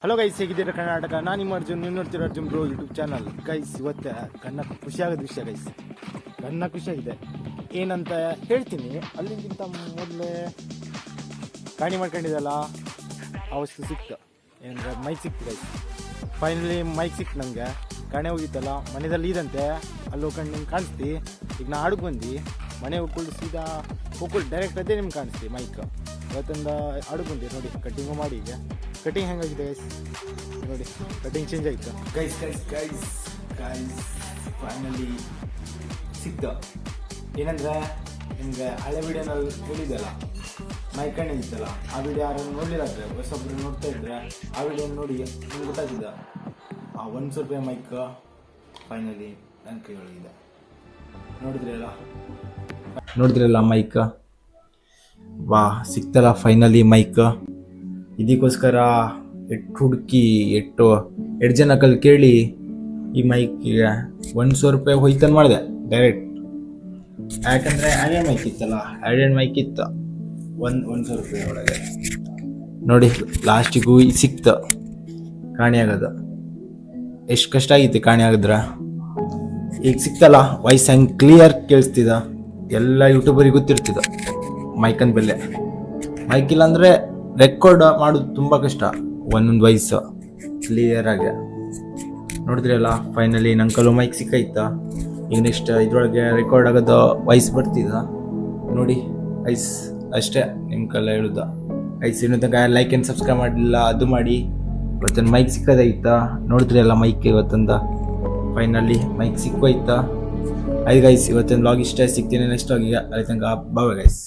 Hello guys, ಹೇಗಿದ್ದೀರಾ ಕರ್ನಾಟಕ? ನಾನು ನಿಮ್ಮ ಅರ್ಜುನ್, ನೀವು ನೋಡ್ತೀರ Arjun bro YouTube channel. Guys, ಇವತ್ತು ಕಣ್ಣ ಖುಷಿಯಾಗೋದ ವಿಷಯ ಗೈಸ್, ಕಣ್ಣ ಖುಷಿಯಾಗಿದೆ. ಏನಂತ ಹೇಳ್ತೀನಿ. ಅಲ್ಲಿಗಿಂತ ಮೊದಲೇ ಕಾಣಿ ಮಾಡ್ಕೊಂಡಿದ್ದಲ್ಲ, ಆ ವಸ್ತು ಸಿಕ್ತು. ಏನಂದ್ರೆ ಮೈಕ್ ಸಿಕ್ತು ಗೈಸ್. ಫೈನಲಿ ಮೈಕ್ ಸಿಕ್ತು ನನಗೆ. ಕಣೆ ಹೋಗಿತ್ತಲ್ಲ, ಮನೆಯಲ್ಲಿ ಇದಂತೆ, ಅಲ್ಲಿ ಹೋಗ್ಕೊಂಡು ನಿಮ್ಗೆ ಕಾಣಿಸ್ತಿ. ಈಗ ನಾ ಆಡಕ್ಕೆ ಬಂದು ಮನೆ ಹೋಗ್ಕೊಂಡು ಸೀದಾ ಹೋಗ್ಕೊಂಡು ಡೈರೆಕ್ಟ್ ಅದೇ ನಿಮ್ಗೆ ಕಾಣಿಸ್ತಿ ಮೈಕ್. ಇವತ್ತೊಂದು ಆಡಕ್ಕೆ ಬಂದಿ ನೋಡಿ, ಕಟ್ಟಿಂಗು ಮಾಡಿ. ಈಗ ಕಟಿಂಗ್ ಹೆಂಗಾಗಿದೆ ಗೈಸ್ ನೋಡಿ, ಕಟಿಂಗ್ ಚೇಂಜ್ ಆಯಿತು ಗೈಸ್. ಫೈನಲಿ ಸಿಕ್ತು. ಏನಂದರೆ ನಿಮಗೆ ಹಳೆ ವಿಡಿಯೋನಲ್ಲಿ ಹೇಳಿದ್ದಲ್ಲ, ಮೈಕಣ್ಣೆ ಇತ್ತಲ್ಲ, ಆ ವಿಡಿಯೋ ಯಾರು ನೋಡಲಿಲ್ಲ, ಹೊಸೊಬ್ಬರು ನೋಡ್ತಾ ಇದ್ರೆ ಆ ವಿಡಿಯೋ ನೋಡಿ ನಿಮ್ಗೆ ಗೊತ್ತಾಗಿದ್ದ. ಆ 100 ರೂಪಾಯಿ ಮೈಕ್ ಫೈನಲಿ ನನ್ನ ಕೈಯೊಳಗಿದೆ. ನೋಡಿದ್ರಲ್ಲ ಮೈಕ್, ವಾ ಸಿಕ್ತಲ್ಲ ಫೈನಲಿ ಮೈಕ್. ಇದಕ್ಕೋಸ್ಕರ ಹುಡುಕಿ ಎರಡು ಜನ ಕೇಳಿ ಈ ಮೈಕಿಗೆ 100 ರೂಪಾಯಿ ಹೋಯ್ತನ್ ಮಾಡಿದೆ ಡೈರೆಕ್ಟ್. ಯಾಕಂದರೆ ಹ್ಯಾಂಡ್ ಮೈಕ್ ಇತ್ತಲ್ಲ, ಹ್ಯಾಂಡ್ ಮೈಕ್ ಇತ್ತು 100 ರೂಪಾಯಿ ಒಳಗೆ. ನೋಡಿ ಲಾಸ್ಟಿಗೂ ಸಿಕ್ತು ಕಾಣಿ ಆಗೋದು. ಎಷ್ಟು ಕಷ್ಟ ಆಗಿತ್ತು ಕಾಣಿ ಆಗಿದ್ರ. ಈಗ ಸಿಕ್ತಲ್ಲ, ವಾಯ್ಸ್ ಹೆಂಗೆ ಕ್ಲಿಯರ್ ಕೇಳಿಸ್ತಿದ. ಎಲ್ಲ ಯೂಟ್ಯೂಬರಿಗೆ ಗೊತ್ತಿರ್ತಿದ ಮೈಕನ್ ಬೆಲೆ. ಮೈಕ್ ಇಲ್ಲ ಅಂದರೆ ರೆಕಾರ್ಡ್ ಮಾಡೋದು ತುಂಬ ಕಷ್ಟ, ಒಂದೊಂದು ವಾಯ್ಸ್ ಕ್ಲಿಯರಾಗಿ. ನೋಡಿದ್ರಲ್ಲ ಫೈನಲಿ ನಂಕಲು ಮೈಕ್ ಸಿಕ್ಕೈತ. ಈಗ ನೆಕ್ಸ್ಟ್ ಇದ್ರೊಳಗೆ ರೆಕಾರ್ಡ್ ಆಗೋದು ವಾಯ್ಸ್ ಬರ್ತಿದ ನೋಡಿ ಐಸ್. ಅಷ್ಟೇ ನಿಮ್ಮ ಕಲ್ಲ ಹೇಳುದ ಐಸ್. ಇನ್ನೂ ತನಕ ಲೈಕ್ ಆ್ಯಂಡ್ ಸಬ್ಸ್ಕ್ರೈಬ್ ಮಾಡಲಿಲ್ಲ, ಅದು ಮಾಡಿ. ಇವತ್ತೊಂದು ಮೈಕ್ ಸಿಕ್ಕೋದೈತಾ. ನೋಡಿದ್ರಲ್ಲ ಮೈಕ್ ಇವತ್ತೊಂದು ಫೈನಲಿ ಮೈಕ್ ಸಿಕ್ಕೋಯ್ತಾ. ಆಯ್ತು ಗೈಸ್, ಇವತ್ತಿನ ವ್ಲಾಗ್ ಇಷ್ಟ. ಸಿಗ್ತೀನಿ ನೆಕ್ಸ್ಟ್ ವ್ಲಾಗಿಗೆ. ಅಲ್ಲಿ ತನಕ ಬಾಯ್ ಗೈಸ್.